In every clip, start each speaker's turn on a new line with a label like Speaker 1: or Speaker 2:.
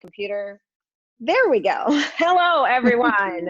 Speaker 1: Computer. There we go. Hello, everyone.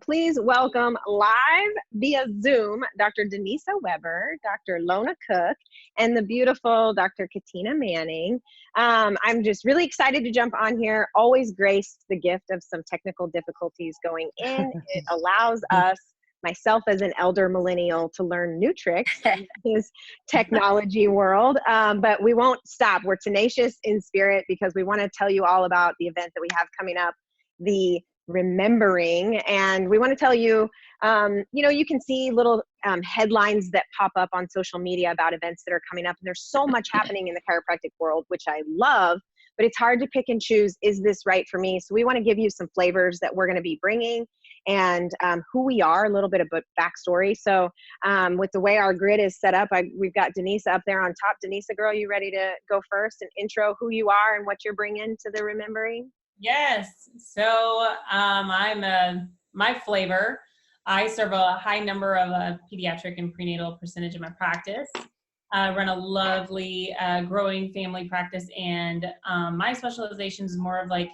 Speaker 1: Please welcome live via Zoom, Dr. Denisa Weber, Dr. Lona Cook, and the beautiful Dr. Katina Manning. I'm just really excited to jump on here. Always graced the gift of some technical difficulties going in. It allows us, myself as an elder millennial, to learn new tricks in this technology world. But we won't stop. We're tenacious in spirit because we want to tell you all about the event that we have coming up, the Remembering. And we want to tell you, you can see little headlines that pop up on social media about events that are coming up. And there's so much happening in the chiropractic world, which I love, but it's hard to pick and choose, is this right for me? So we want to give you some flavors that we're going to be bringing and who we are, a little bit of a backstory. So with the way our grid is set up, we've got Denisa up there on top. Denisa, girl, you ready to go first and intro who you are and what you're bringing to the Remembering?
Speaker 2: Yes. So my flavor, I serve a high number of pediatric and prenatal percentage in my practice. I run a lovely growing family practice, and my specialization is more of like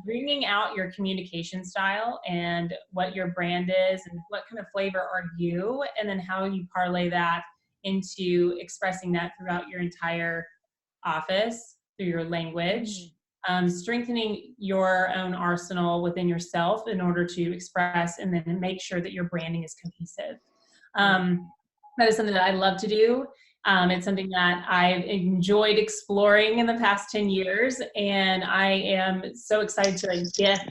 Speaker 2: bringing out your communication style and what your brand is and what kind of flavor are you, and then how you parlay that into expressing that throughout your entire office through your language. Strengthening your own arsenal within yourself in order to express and then make sure that your branding is cohesive. That is something that I love to do. It's something that I've enjoyed exploring in the past 10 years, and I am so excited to gift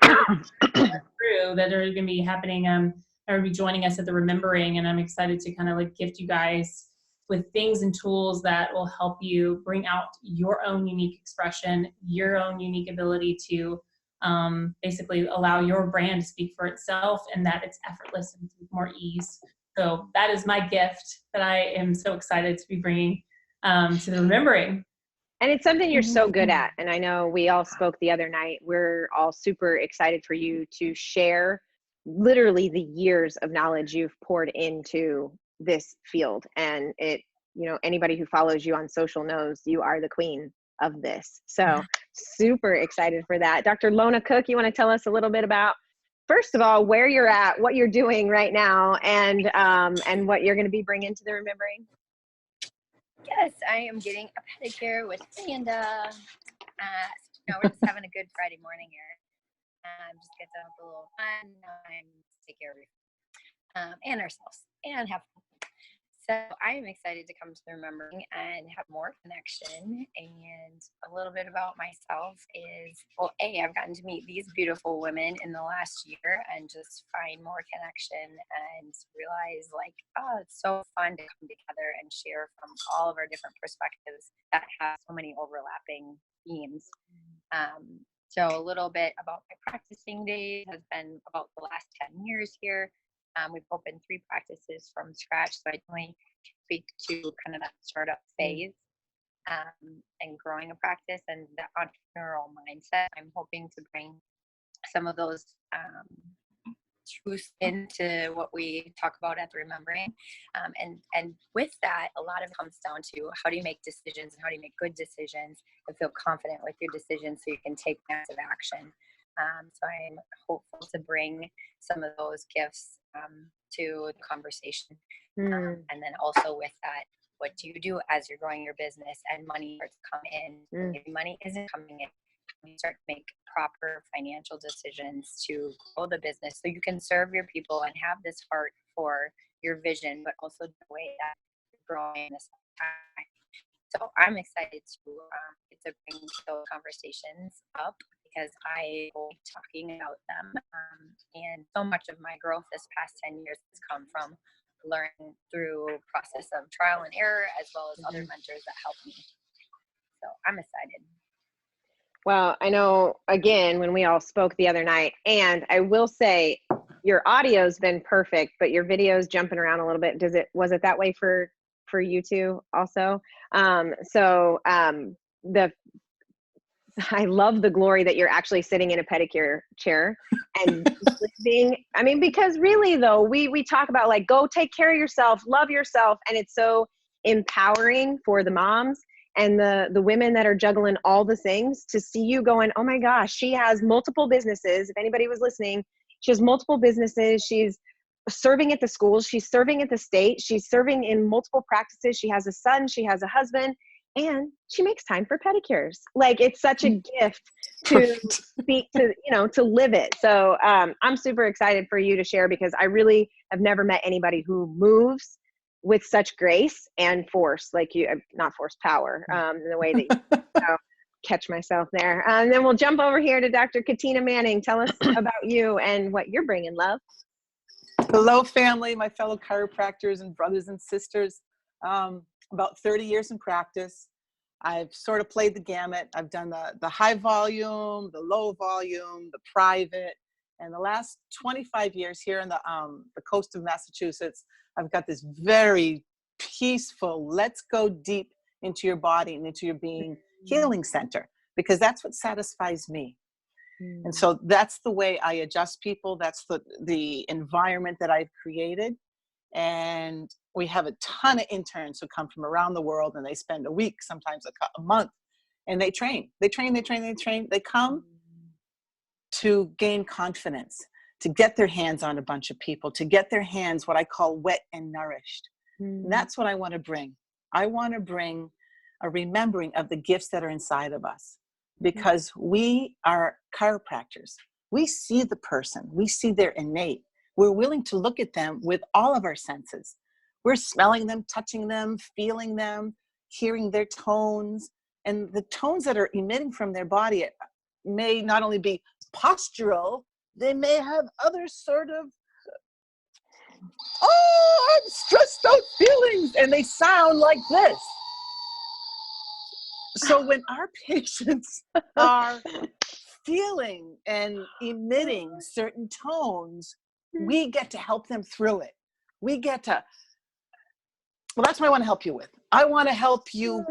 Speaker 2: through that are going to be happening, or be joining us at the Remembering, and I'm excited to kind of like gift you guys with things and tools that will help you bring out your own unique expression, your own unique ability to basically allow your brand to speak for itself, and that it's effortless and with more ease. So that is my gift that I am so excited to be bringing to the Remembering.
Speaker 1: And it's something you're so good at. And I know we all spoke the other night. We're all super excited for you to share literally the years of knowledge you've poured into this field. And anybody who follows you on social knows you are the queen of this. So super excited for that. Dr. Lona Cook, you want to tell us a little bit about, first of all, where you're at, what you're doing right now, and what you're going to be bringing to the Remembering?
Speaker 3: Yes, I am getting a pedicure with Amanda. We're just having a good Friday morning here. Just get done with a little fun and take care of you and ourselves and have fun. So I am excited to come to the Remembering and have more connection. And a little bit about myself is, well, I've gotten to meet these beautiful women in the last year and just find more connection and realize it's so fun to come together and share from all of our different perspectives that have so many overlapping themes. So a little bit about my practicing days has been about the last 10 years here. We've opened 3 practices from scratch, so I only speak to kind of that startup phase and growing a practice and the entrepreneurial mindset. I'm hoping to bring some of those truths into what we talk about at the Remembering. And with that, a lot of it comes down to how do you make decisions and how do you make good decisions and feel confident with your decisions so you can take massive action. So I'm hopeful to bring some of those gifts to the conversation. And then also with that, what do you do as you're growing your business and money starts to come in? If money isn't coming in, you start to make proper financial decisions to grow the business so you can serve your people and have this heart for your vision, but also the way that you're growing this time. So I'm excited to bring those conversations up because I will be talking about them. And so much of my growth this past 10 years has come from learning through a process of trial and error, as well as other mentors that help me. So I'm excited.
Speaker 1: Well, I know, again, when we all spoke the other night, and I will say your audio's been perfect, but your video's jumping around a little bit. Was it that way for you two also? I love the glory that you're actually sitting in a pedicure chair and because really though, we talk about go take care of yourself, love yourself. And it's so empowering for the moms and the women that are juggling all the things, to see you going, oh my gosh, she has multiple businesses. If anybody was listening, she has multiple businesses. She's serving at the schools. She's serving at the state. She's serving in multiple practices. She has a son. She has a husband. And she makes time for pedicures. Like, it's such a gift to speak to, to live it. So I'm super excited for you to share, because I really have never met anybody who moves with such grace and force, like you, not force, power, in the way that you catch myself there. And then we'll jump over here to Dr. Katina Manning. Tell us about you and what you're bringing, love.
Speaker 4: Hello, family, my fellow chiropractors and brothers and sisters. About 30 years in practice. I've sort of played the gamut. I've done the high volume, the low volume, the private, and the last 25 years here in the coast of Massachusetts, I've got this very peaceful, let's go deep into your body and into your being healing center, because that's what satisfies me. And so that's the way I adjust people. That's the environment that I've created. And we have a ton of interns who come from around the world, and they spend a week, sometimes a month, and they train. They come to gain confidence, to get their hands on a bunch of people, to get their hands, what I call, wet and nourished. And that's what I want to bring. I want to bring a remembering of the gifts that are inside of us, because we are chiropractors. We see the person. We see their innate. We're willing to look at them with all of our senses. We're smelling them, touching them, feeling them, hearing their tones. And the tones that are emitting from their body may not only be postural, they may have other sort of, I'm stressed out feelings, and they sound like this. So when our patients are feeling and emitting certain tones, we get to help them through it. We get to, well, that's what I want to help you with. I want to help you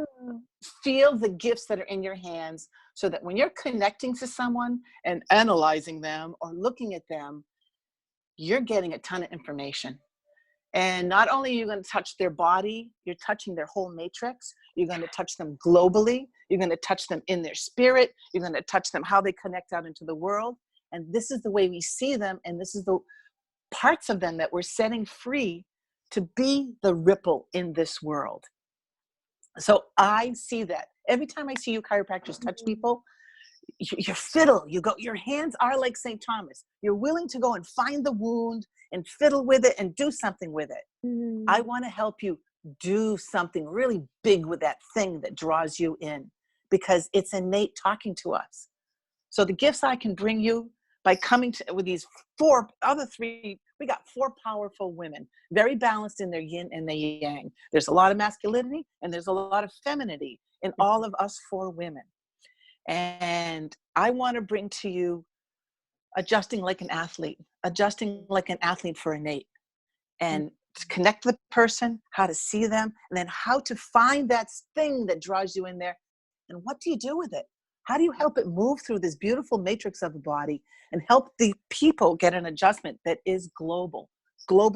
Speaker 4: feel the gifts that are in your hands, so that when you're connecting to someone and analyzing them or looking at them, you're getting a ton of information. And not only are you going to touch their body, you're touching their whole matrix. You're going to touch them globally. You're going to touch them in their spirit. You're going to touch them how they connect out into the world. And this is the way we see them. And this is the parts of them that we're setting free to be the ripple in this world. So I see that. Every time I see you chiropractors touch people, you fiddle, your hands are like St. Thomas. You're willing to go and find the wound and fiddle with it and do something with it. I want to help you do something really big with that thing that draws you in, because it's innate talking to us. So the gifts I can bring you by coming with these we got 4 powerful women, very balanced in their yin and their yang. There's a lot of masculinity and there's a lot of femininity in all of us 4 women. And I want to bring to you adjusting like an athlete for innate, and to connect with the person, how to see them, and then how to find that thing that draws you in there. And what do you do with it? How do you help it move through this beautiful matrix of the body and help the people get an adjustment that is global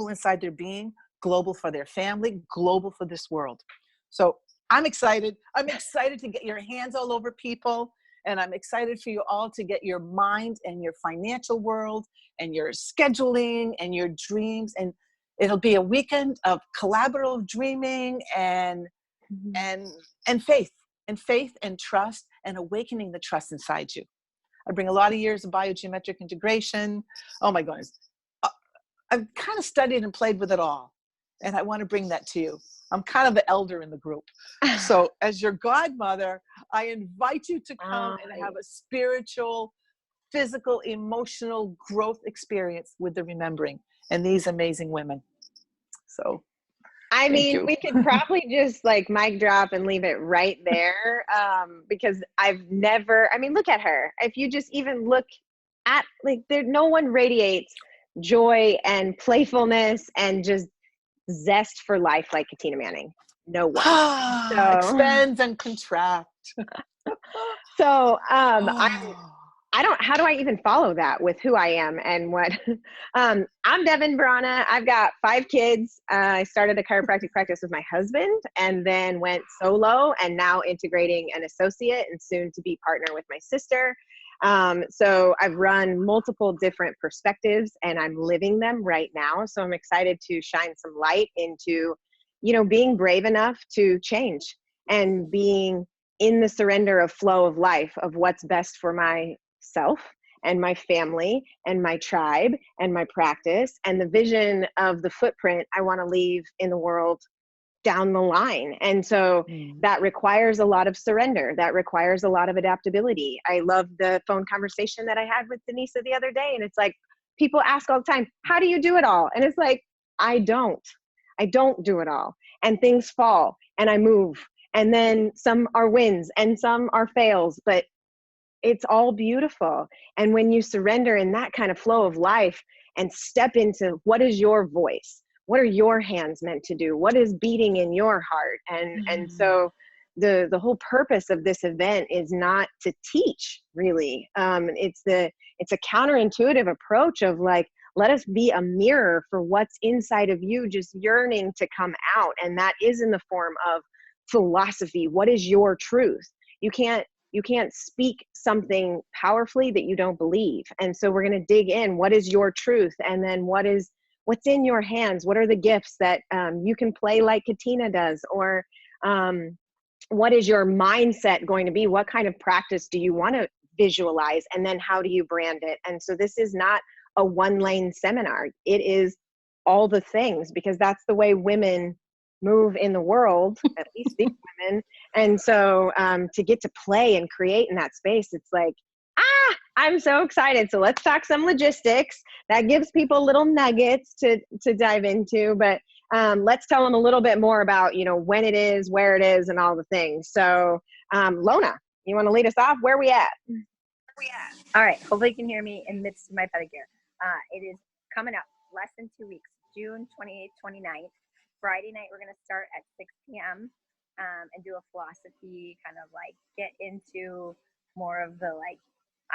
Speaker 4: inside their being, global for their family, global for this world. So I'm excited. I'm excited to get your hands all over people. And I'm excited for you all to get your mind and your financial world and your scheduling and your dreams. And it'll be a weekend of collaborative dreaming and faith and trust, and awakening the trust inside you. I bring a lot of years of biogeometric integration. Oh my goodness. I've kind of studied and played with it all. And I want to bring that to you. I'm kind of the elder in the group. So as your godmother, I invite you to come and have a spiritual, physical, emotional growth experience with the remembering and these amazing women. So
Speaker 1: I mean, we could probably just like mic drop and leave it right there, because look at her. If you just even look at, like, no one radiates joy and playfulness and just zest for life like Katina Manning. No one. So
Speaker 4: expand and contract.
Speaker 1: So how do I even follow that with who I am and what, I'm Devin Vrana. I've got 5 kids. I started a chiropractic practice with my husband and then went solo and now integrating an associate and soon to be partner with my sister. So I've run multiple different perspectives and I'm living them right now. So I'm excited to shine some light into, you know, being brave enough to change and being in the surrender of flow of life of what's best for myself and my family and my tribe and my practice and the vision of the footprint I want to leave in the world down the line. And so that requires a lot of surrender. That requires a lot of adaptability. I love the phone conversation that I had with Denisa the other day. And it's like, people ask all the time, how do you do it all? And it's like, I don't do it all. And things fall and I move. And then some are wins and some are fails, but it's all beautiful. And when you surrender in that kind of flow of life and step into what is your voice, what are your hands meant to do? What is beating in your heart? And so the whole purpose of this event is not to teach, really. It's a counterintuitive approach of like, let us be a mirror for what's inside of you, just yearning to come out. And that is in the form of philosophy. What is your truth? You can't speak something powerfully that you don't believe. And so we're going to dig in. What is your truth? And then what's in your hands? What are the gifts that you can play like Katina does? Or what is your mindset going to be? What kind of practice do you want to visualize? And then how do you brand it? And so this is not a one-lane seminar. It is all the things, because that's the way women move in the world, at least these women. And so to get to play and create in that space, it's like, I'm so excited. So let's talk some logistics. That gives people little nuggets to dive into, but let's tell them a little bit more about, you know, when it is, where it is, and all the things. So Lona, you want to lead us off? Where are we at?
Speaker 3: All right. Hopefully you can hear me in midst of my pedicure. It is coming up less than 2 weeks, June 28th, 29th. Friday night, we're going to start at 6 p.m. And do a philosophy, kind of like get into more of the, like,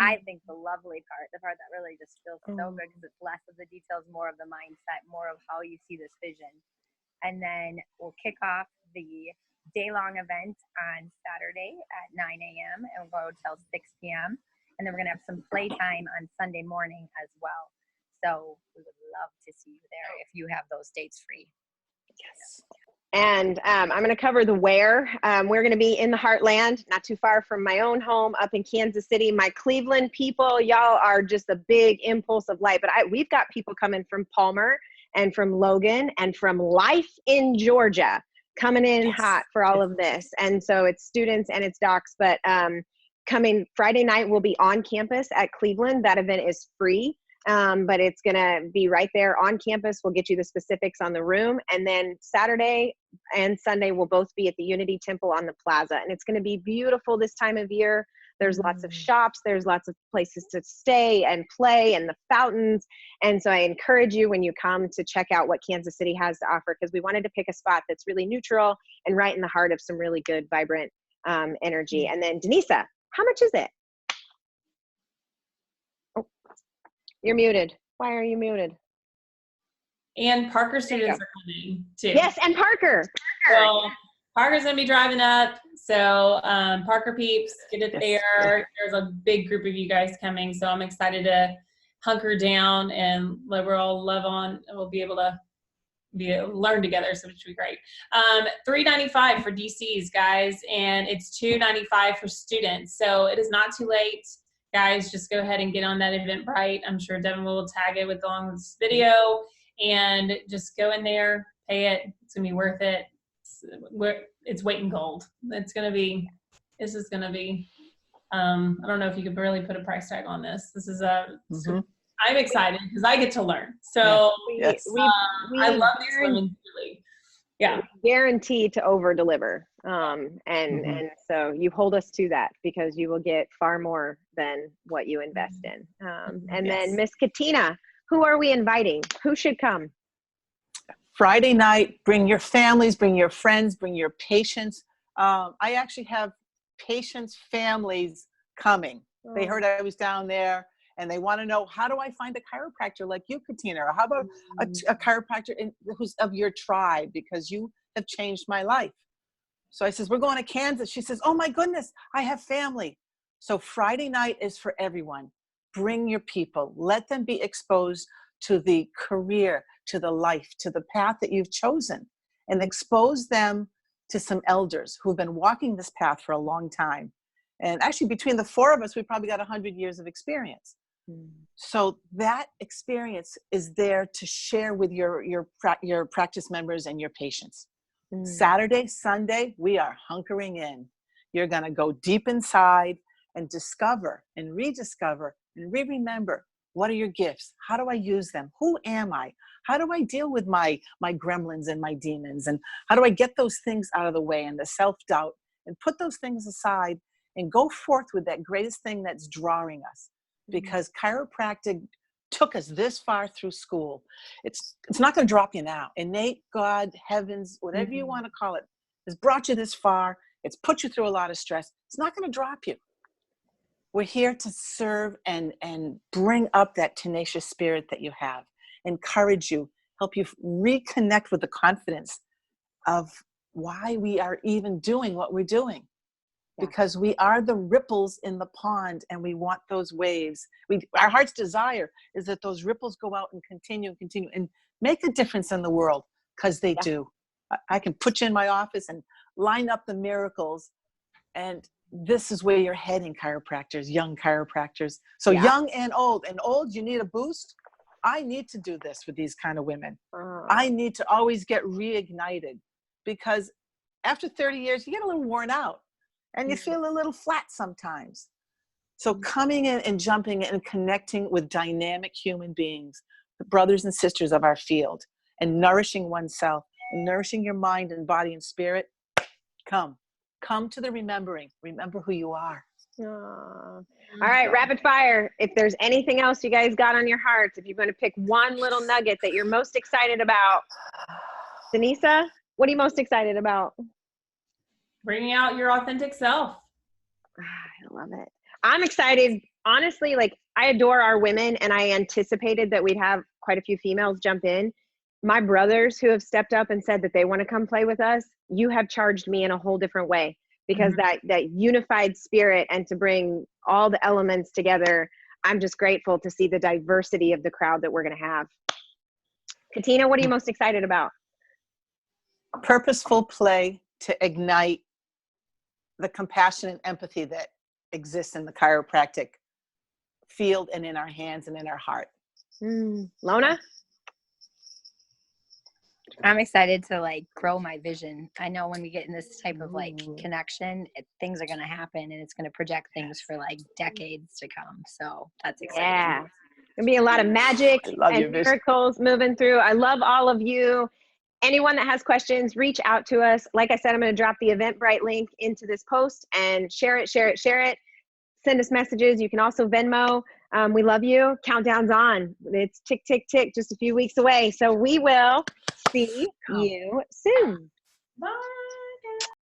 Speaker 3: I think the lovely part, the part that really just feels so good because it's less of the details, more of the mindset, more of how you see this vision. And then we'll kick off the day-long event on Saturday at 9 a.m. and we'll go till 6 p.m. And then we're going to have some playtime on Sunday morning as well. So we would love to see you there if you have those dates free.
Speaker 1: Yes. And I'm going to cover the where. We're going to be in the heartland, not too far from my own home up in Kansas City. My Cleveland people, y'all are just a big impulse of light. But we've got people coming from Palmer and from Logan and from Life in Georgia coming in hot for all of this. And so it's students and it's docs. But coming Friday night, we'll be on campus at Cleveland. That event is free. But it's going to be right there on campus. We'll get you the specifics on the room. And then Saturday and Sunday will both be at the Unity Temple on the Plaza. And it's going to be beautiful this time of year. There's lots of shops. There's lots of places to stay and play and the fountains. And so I encourage you when you come to check out what Kansas City has to offer, because we wanted to pick a spot that's really neutral and right in the heart of some really good, vibrant energy. And then Denisa, how much is it? You're muted. Why are you muted?
Speaker 2: And Parker students are coming too.
Speaker 1: Yes, and Parker.
Speaker 2: So Parker's gonna be driving up. So Parker peeps, get it there. There's a big group of you guys coming. So I'm excited to hunker down and we're all love on and we'll be able to learn together, so which would be great. $395 for DCs, guys, and it's $295 for students. So it is not too late. Guys, just go ahead and get on that Eventbrite. I'm sure Devin will tag it along with this video, and just go in there, pay it. It's gonna be worth it. It's weight in gold. This is gonna be. I don't know if you could really put a price tag on this. This is I'm excited because I get to learn. So I love these women. Really. Yeah,
Speaker 1: guaranteed to over deliver. And so you hold us to that, because you will get far more than what you invest in. And then Miss Katina, who are we inviting? Who should come?
Speaker 4: Friday night, bring your families, bring your friends, bring your patients. I actually have patients' families coming. They heard I was down there, and they want to know, how do I find a chiropractor like you, Katina? Or how about a chiropractor who's of your tribe, because you have changed my life. So I says, we're going to Kansas. She says, oh my goodness, I have family. So Friday night is for everyone. Bring your people. Let them be exposed to the career, to the life, to the path that you've chosen, and expose them to some elders who've been walking this path for a long time. And actually, between the four of us, we probably got 100 years of experience. So that experience is there to share with your practice members and your patients. Saturday, Sunday, we are hunkering in. You're going to go deep inside and discover and rediscover and remember, what are your gifts? How do I use them? Who am I? How do I deal with my gremlins and my demons? And how do I get those things out of the way and the self-doubt, and put those things aside and go forth with that greatest thing that's drawing us? Because chiropractic took us this far through school. It's not going to drop you now. Innate, God, heavens, whatever you want to call it, has brought you this far. It's put you through a lot of stress. It's not going to drop you. We're here to serve and bring up that tenacious spirit that you have, encourage you, help you reconnect with the confidence of why we are even doing what we're doing. Because we are the ripples in the pond, and we want those waves. Our heart's desire is that those ripples go out and continue and make a difference in the world, because they do. I can put you in my office and line up the miracles, and this is where you're heading, chiropractors, young chiropractors. So young and old. And old, you need a boost. I need to do this with these kind of women. I need to always get reignited, because after 30 years, you get a little worn out. And you feel a little flat sometimes. So coming in and jumping in and connecting with dynamic human beings, the brothers and sisters of our field, and nourishing oneself and nourishing your mind and body and spirit, come to the remembering. Remember who you are.
Speaker 1: All right, rapid fire. If there's anything else you guys got on your hearts, if you're going to pick one little nugget that you're most excited about, Denisa, what are you most excited about?
Speaker 2: Bringing out your authentic self.
Speaker 1: I love it. I'm excited. Honestly, like, I adore our women, and I anticipated that we'd have quite a few females jump in. My brothers who have stepped up and said that they want to come play with us, you have charged me in a whole different way, because that unified spirit, and to bring all the elements together, I'm just grateful to see the diversity of the crowd that we're going to have. Katina, what are you most excited about?
Speaker 4: Purposeful play to ignite the compassion and empathy that exists in the chiropractic field and in our hands and in our heart.
Speaker 1: Lona?
Speaker 3: I'm excited to grow my vision. I know when we get in this type of connection, things are going to happen, and it's going to project things for decades to come. So that's exciting.
Speaker 1: Yeah. There'll be a lot of magic and miracles moving through. I love all of you. Anyone that has questions, reach out to us. Like I said, I'm going to drop the Eventbrite link into this post, and share it. Send us messages. You can also Venmo. We love you. Countdown's on. It's tick, tick, tick, just a few weeks away. So we will see you soon.
Speaker 2: Bye.